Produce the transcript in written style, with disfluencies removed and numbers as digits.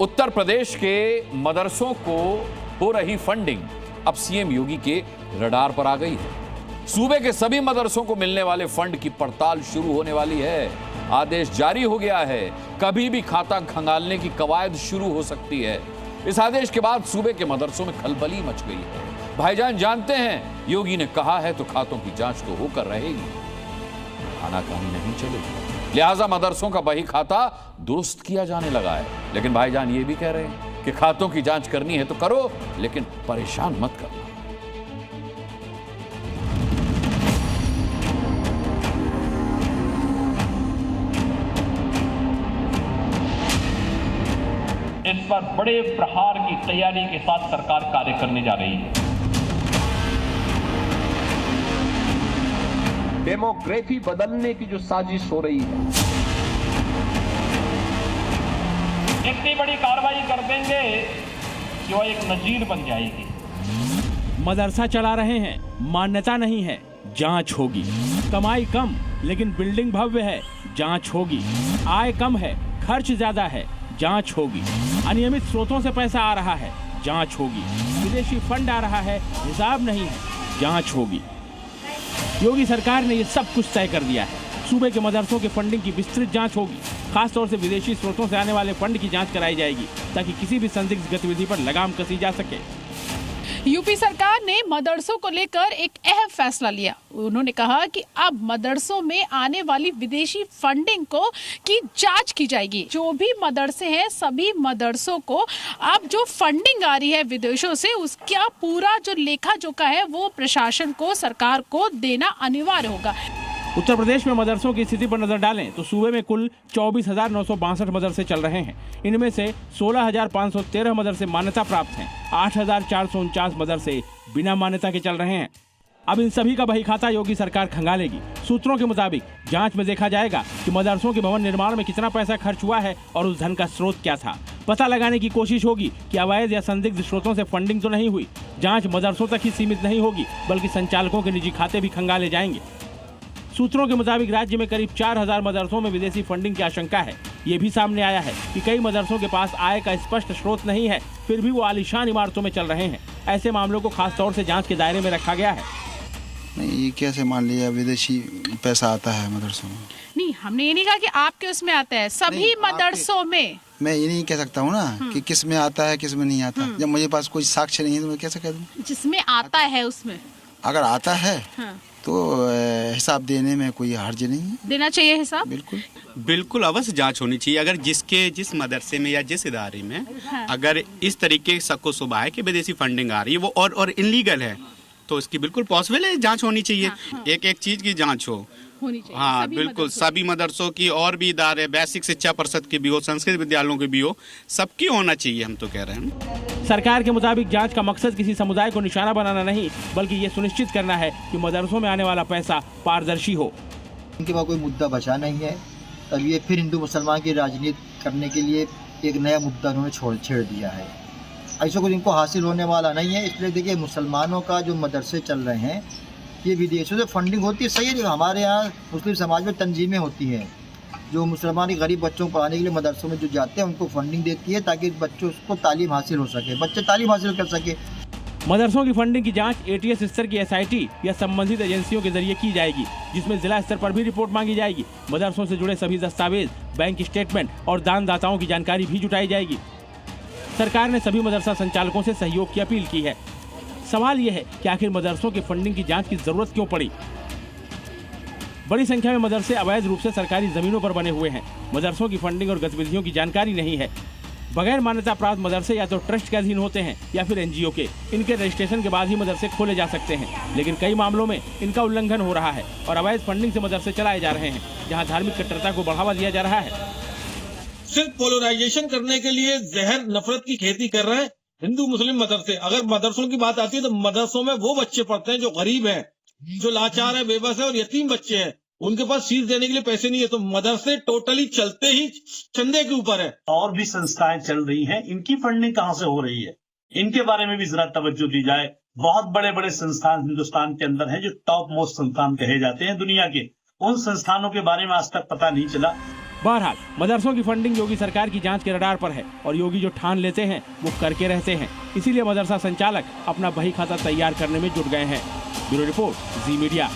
उत्तर प्रदेश के मदरसों को हो रही फंडिंग अब सीएम योगी के रडार पर आ गई है। सूबे के सभी मदरसों को मिलने वाले फंड की पड़ताल शुरू होने वाली है। आदेश जारी हो गया है, कभी भी खाता खंगालने की कवायद शुरू हो सकती है। इस आदेश के बाद सूबे के मदरसों में खलबली मच गई है। भाईजान जानते हैं, योगी ने कहा है तो खातों की जांच तो होकर रहेगी, आनाकानी नहीं चलेगी। लिहाजा मदरसों का बही खाता दुरुस्त किया जाने लगा है। लेकिन भाईजान ये भी कह रहे हैं कि खातों की जांच करनी है तो करो, लेकिन परेशान मत करना। इस पर बड़े प्रहार की तैयारी के साथ सरकार कार्य करने जा रही है। डेमोग्राफी बदलने की जो साजिश हो रही है, इतनी बड़ी कार्रवाई कर देंगे कि वह एक नजीर बन जाएगी। मदरसा चला रहे हैं, मान्यता नहीं है, जांच होगी। कमाई कम लेकिन बिल्डिंग भव्य है, जांच होगी। आय कम है, खर्च ज्यादा है, जांच होगी। अनियमित स्रोतों से पैसा आ रहा है, जांच होगी। विदेशी फंड आ रहा है, हिसाब नहीं है, जांच होगी। योगी सरकार ने ये सब कुछ तय कर दिया है। सूबे के मदरसों के फंडिंग की विस्तृत जांच होगी। खासतौर से विदेशी स्रोतों से आने वाले फंड की जांच कराई जाएगी ताकि किसी भी संदिग्ध गतिविधि पर लगाम कसी जा सके। यूपी सरकार ने मदरसों को लेकर एक अहम फैसला लिया। उन्होंने कहा कि अब मदरसों में आने वाली विदेशी फंडिंग की जांच की जाएगी। जो भी मदरसे हैं, सभी मदरसों को अब जो फंडिंग आ रही है विदेशों से, उसका पूरा जो लेखा जोखा है वो प्रशासन को, सरकार को देना अनिवार्य होगा। उत्तर प्रदेश में मदरसों की स्थिति पर नजर डालें तो सूबे में कुल 24,962 मदरसे चल रहे हैं। इनमें से 16,513 मदरसे मान्यता प्राप्त हैं। 8,449 मदरसे बिना मान्यता के चल रहे हैं। अब इन सभी का बही खाता योगी सरकार खंगालेगी। सूत्रों के मुताबिक जांच में देखा जाएगा कि मदरसों के भवन निर्माण में कितना पैसा खर्च हुआ है और उस धन का स्रोत क्या था। पता लगाने की कोशिश होगी कि अवैध या संदिग्ध स्रोतों से फंडिंग तो नहीं हुई। जांच मदरसों तक ही सीमित नहीं होगी, बल्कि संचालकों के निजी खाते भी खंगाले जाएंगे। सूत्रों के मुताबिक राज्य में करीब 4,000 मदरसों में विदेशी फंडिंग की आशंका है। ये भी सामने आया है कि कई मदरसों के पास आय का स्पष्ट स्रोत नहीं है, फिर भी वो आलीशान इमारतों में चल रहे हैं। ऐसे मामलों को खास तौर से जांच के दायरे में रखा गया है। नहीं, ये कैसे मान लिया विदेशी पैसा आता है मदरसों में? नहीं, हमने ये नहीं कहा कि आपके उसमें आता है, सभी मदरसों में। मैं ये नहीं कह सकता हूँ ना कि किस में आता है किस में नहीं आता। जब मुझे पास कोई साक्ष्य नहीं है तो मैं कैसे कह दूँ? जिसमें आता है उसमें अगर आता है तो हिसाब देने में कोई हर्ज नहीं है। देना चाहिए हिसाब। बिल्कुल अवश्य जांच होनी चाहिए। अगर जिस मदरसे में या जिस इदारे में अगर इस तरीके शक शुबा है कि विदेशी फंडिंग आ रही है वो और इनलीगल है, तो इसकी बिल्कुल पॉसिबल है, जांच होनी चाहिए। एक एक चीज की जांच होनी चाहिए। हाँ बिल्कुल, सभी मदरसों की और भी इदारे, बेसिक शिक्षा परिषद की भी हो, संस्कृत विद्यालयों की भी हो, सबकी होना चाहिए, हम तो कह रहे हैं। सरकार के मुताबिक जांच का मकसद किसी समुदाय को निशाना बनाना नहीं, बल्कि ये सुनिश्चित करना है कि मदरसों में आने वाला पैसा पारदर्शी हो। इनके पास कोई मुद्दा बचा नहीं है, तब ये फिर हिंदू मुसलमान की राजनीति करने के लिए एक नया मुद्दा उन्होंने छेड़ दिया है। ऐसा कुछ इनको हासिल होने वाला नहीं है। इसलिए देखिए, मुसलमानों का जो मदरसे चल रहे हैं, ये विदेशों से फंडिंग होती है, सही है। हमारे यहाँ मुस्लिम समाज में तंजीमें होती हैं जो मुसलमान गरीब बच्चों को पढ़ाने के लिए मदरसों में जो जाते हैं उनको फंडिंग देती है ताकि बच्चों को तालीम हासिल हो सके, बच्चे तालीम हासिल कर सके। मदरसों की फंडिंग की जांच एटीएस स्तर की एसआईटी या संबंधित एजेंसियों के जरिए की जाएगी, जिसमें जिला स्तर पर भी रिपोर्ट मांगी जाएगी। मदरसों से जुड़े सभी दस्तावेज, बैंक स्टेटमेंट और दानदाताओं की जानकारी भी जुटाई जाएगी। सरकार ने सभी मदरसा संचालकों से सहयोग की अपील की है। सवाल यह है कि आखिर मदरसों की फंडिंग की जांच की जरूरत क्यों पड़ी? बड़ी संख्या में मदरसे अवैध रूप से सरकारी जमीनों पर बने हुए हैं। मदरसों की फंडिंग और गतिविधियों की जानकारी नहीं है। बगैर मान्यता प्राप्त मदरसे या तो ट्रस्ट के अधीन होते हैं या फिर एनजीओ के। इनके रजिस्ट्रेशन के बाद ही मदरसे खोले जा सकते हैं, लेकिन कई मामलों में इनका उल्लंघन हो रहा है और अवैध फंडिंग से मदरसे चलाए जा रहे हैं, जहाँ धार्मिक कट्टरता को बढ़ावा दिया जा रहा है। सिर्फ पोलराइजेशन करने के लिए जहर नफरत की खेती कर रहे हैं हिंदू मुस्लिम मदरसे। अगर मदरसों की बात आती है तो मदरसों में वो बच्चे पढ़ते हैं जो गरीब हैं, जो लाचार है, बेबस है और यतीम बच्चे हैं। उनके पास फीस देने के लिए पैसे नहीं है, तो मदरसे टोटली चलते ही चंदे के ऊपर है। और भी संस्थाएं चल रही हैं, इनकी फंडिंग कहाँ से हो रही है, इनके बारे में भी जरा तवज्जो दी जाए। बहुत बड़े बड़े संस्थान हिंदुस्तान के अंदर हैं जो टॉप मोस्ट संस्थान कहे जाते हैं दुनिया के। उन संस्थानों के बारे में आज तक पता नहीं चला। बहरहाल मदरसों की फंडिंग योगी सरकार की जांच के रडार पर है और योगी जो ठान लेते हैं वो करके रहते हैं। इसीलिए मदरसा संचालक अपना बही खाता तैयार करने में जुट गए हैं। ब्यूरो रिपोर्ट, जी मीडिया।